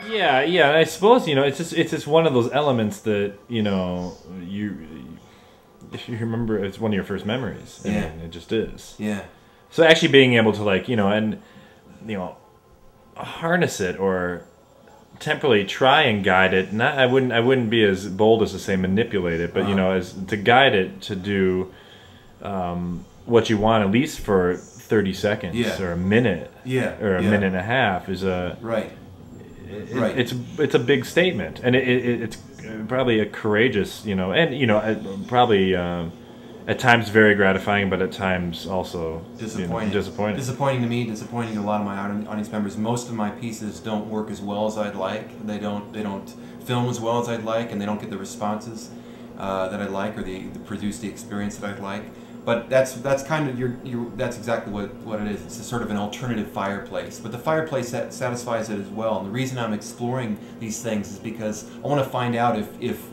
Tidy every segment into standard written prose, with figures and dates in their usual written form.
Yeah, yeah. I suppose it's just one of those elements that you if you remember, it's one of your first memories. I Yeah. mean, it just is. Yeah. So actually being able to and harness it or temporarily try and guide it. Not I wouldn't be as bold as to say manipulate it, but as to guide it to do what you want at least for 30 seconds Yeah. or a minute Yeah. or a Yeah. minute and a half is a Right. Right. it's a big statement, and it's probably a courageous, and probably at times very gratifying, but at times also Disappointing. disappointing. Disappointing to me. Disappointing to a lot of my audience members. Most of my pieces don't work as well as I'd like. They don't film as well as I'd like, and they don't get the responses that I'd like, or the produce the experience that I'd like. But that's kind of that's exactly what it is. It's a sort of an alternative fireplace, but the fireplace satisfies it as well. And the reason I'm exploring these things is because I want to find out if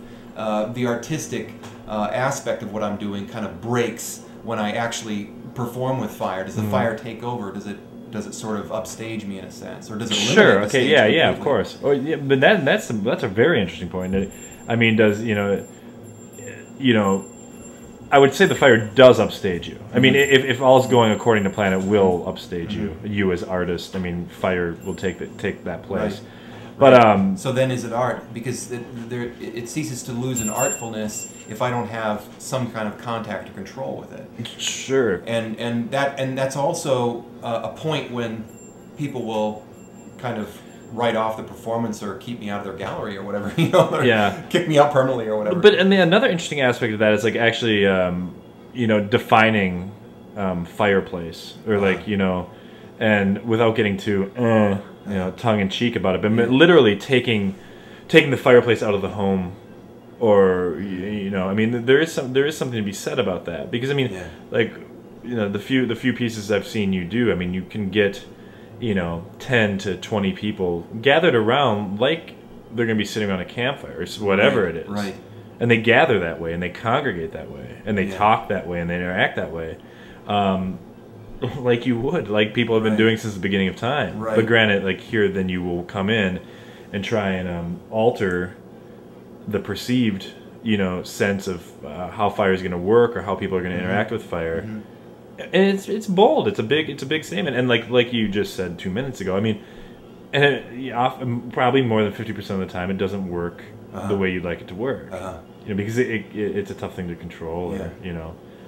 the artistic aspect of what I'm doing kind of breaks when I actually perform with fire. Does the fire take over? Does it sort of upstage me in a sense, or does it eliminate Sure. the Okay. stage Yeah. Yeah. Of completely? course. Oh, yeah, but that's a very interesting point. I mean, does I would say the fire does upstage you. I mean, if all's going according to plan, it will upstage you. You as artist, I mean, fire will take that place. Right. But So then, is it art? Because it ceases to lose an artfulness if I don't have some kind of contact or control with it. sure. And that's also a point when people will kind of write off the performance or keep me out of their gallery or whatever, or Yeah. kick me out permanently or whatever. But and another interesting aspect of that is like actually, defining fireplace or and without getting too tongue in cheek about it, but literally taking the fireplace out of the home, or I mean, there is something to be said about that, because I mean, the few pieces I've seen you do, I mean, you can get 10 to 20 people gathered around like they're going to be sitting around a campfire or whatever it is. Right. And they gather that way, and they congregate that way, and they talk that way, and they interact that way. Like you would, like people have been doing since the beginning of time. Right. But granted, like here, then you will come in and try and alter the perceived, sense of how fire is going to work or how people are going to interact with fire. And it's bold. It's a big statement. And like you just said 2 minutes ago, I mean, and often, probably more than 50% of the time, it doesn't work the way you'd like it to work. Because it's a tough thing to control. Or,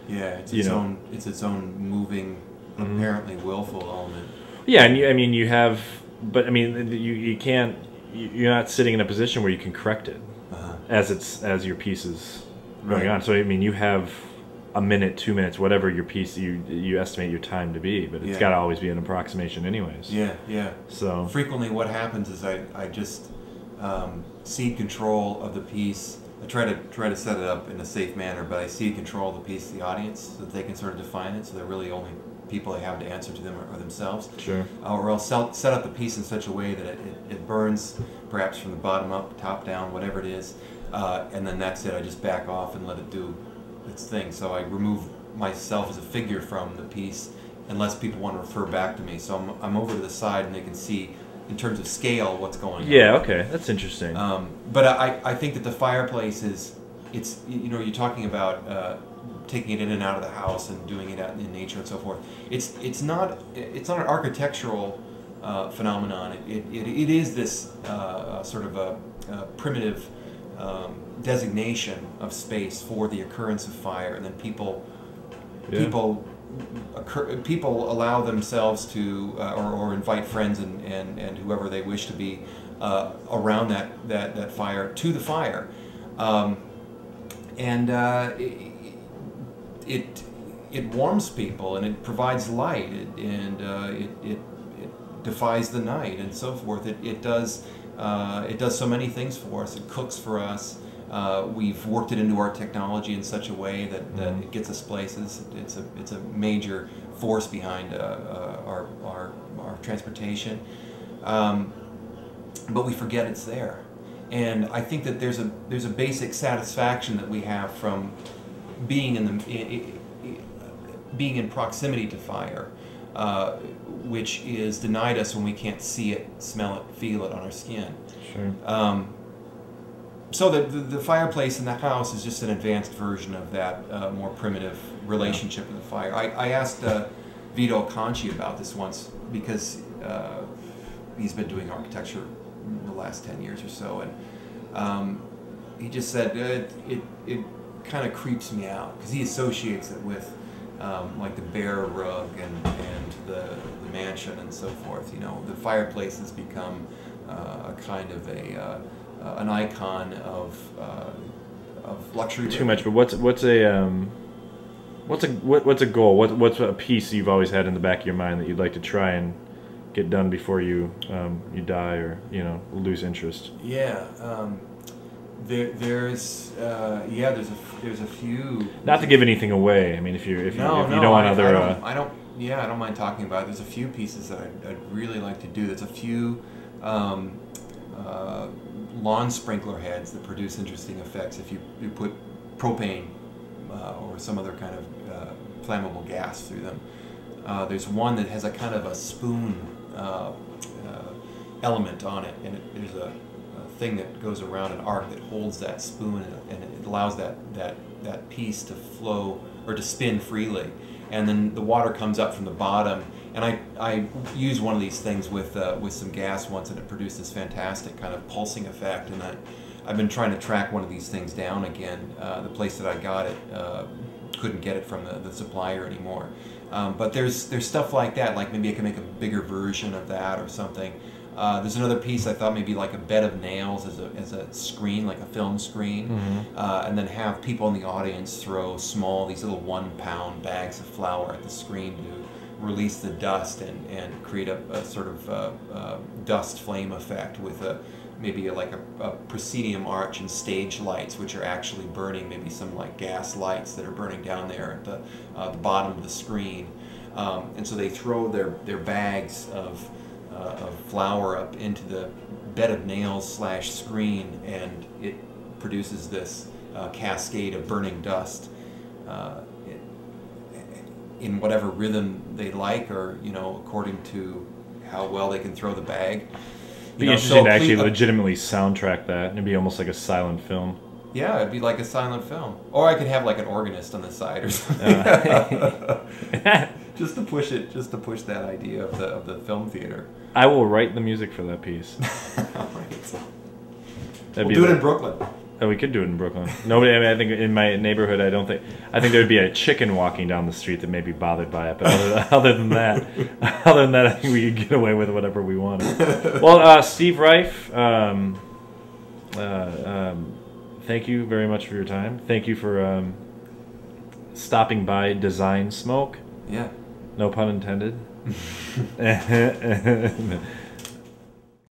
Yeah, it's its own moving, apparently willful element. Yeah, and you have, but I mean, you can't. You're not sitting in a position where you can correct it as your piece is going on. So I mean, you have a minute, 2 minutes, whatever your piece you estimate your time to be, but it's got to always be an approximation, anyways. Yeah. So frequently, what happens is I just cede control of the piece. I try to set it up in a safe manner, but I cede control of the piece to the audience so that they can sort of define it. So they're really only people they have to answer to them are themselves. Sure. Or else set up the piece in such a way that it burns, perhaps from the bottom up, top down, whatever it is, and then that's it. I just back off and let it do its thing. So I remove myself as a figure from the piece, unless people want to refer back to me. So I'm over to the side, and they can see, in terms of scale, what's going on. Yeah, okay, that's interesting. But I think that the fireplace it's you're talking about taking it in and out of the house and doing it out in nature and so forth. It's not an architectural phenomenon. It is this sort of a primitive designation of space for the occurrence of fire, and then people allow themselves to or invite friends and whoever they wish to be around that fire, to the fire, and it warms people, and it provides light, it defies the night and so forth. It does so many things for us. It cooks for us. We've worked it into our technology in such a way that it gets us places. It's a major force behind our transportation, but we forget it's there. And I think that there's a basic satisfaction that we have from being in proximity to fire. which is denied us when we can't see it, smell it, feel it on our skin. Sure. So the fireplace in the house is just an advanced version of that more primitive relationship with the fire. I asked Vito Conchi about this once because he's been doing architecture in the last 10 years or so, and he just said it kind of creeps me out because he associates it with like the bear rug and the mansion and so forth. You know, the fireplace has become a kind of an icon of luxury. Too much, but what's a goal? What's a piece you've always had in the back of your mind that you'd like to try and get done before you die or lose interest? Yeah, there's a few. Not to give anything away. I mean, if you don't want other. I don't mind talking about it. There's a few pieces that I'd really like to do. There's a few lawn sprinkler heads that produce interesting effects if you put propane or some other kind of flammable gas through them. There's one that has a kind of a spoon element on it, and there's a thing that goes around an arc that holds that spoon, and it allows that piece to flow or to spin freely, and then the water comes up from the bottom. And I used one of these things with some gas once, and it produced this fantastic kind of pulsing effect. And I've been trying to track one of these things down again. The place that I got it couldn't get it from the supplier anymore. But there's stuff like that. Like maybe I can make a bigger version of that or something. There's another piece I thought maybe like a bed of nails as a screen, like a film screen, and then have people in the audience throw these little 1 pound bags of flour at the screen to release the dust and create a sort of dust flame effect with maybe like a proscenium arch and stage lights, which are actually burning, maybe some like gas lights that are burning down there at the bottom of the screen. And so they throw their bags of flour up into the bed of nails / screen, and it produces this cascade of burning dust in whatever rhythm they like, or according to how well they can throw the bag. It'd be interesting to actually legitimately soundtrack that. It'd be almost like a silent film. Yeah, it'd be like a silent film. Or I could have like an organist on the side or something. just to push that idea of the film theater. I will write the music for that piece. All right. We'll do it in Brooklyn. Oh, we could do it in Brooklyn. Nobody. I mean, I think in my neighborhood, I think there would be a chicken walking down the street that may be bothered by it. But other than that, I think we could get away with whatever we wanted. Well, Steve Rife, thank you very much for your time. Thank you for stopping by Design Smoke. Yeah. No pun intended.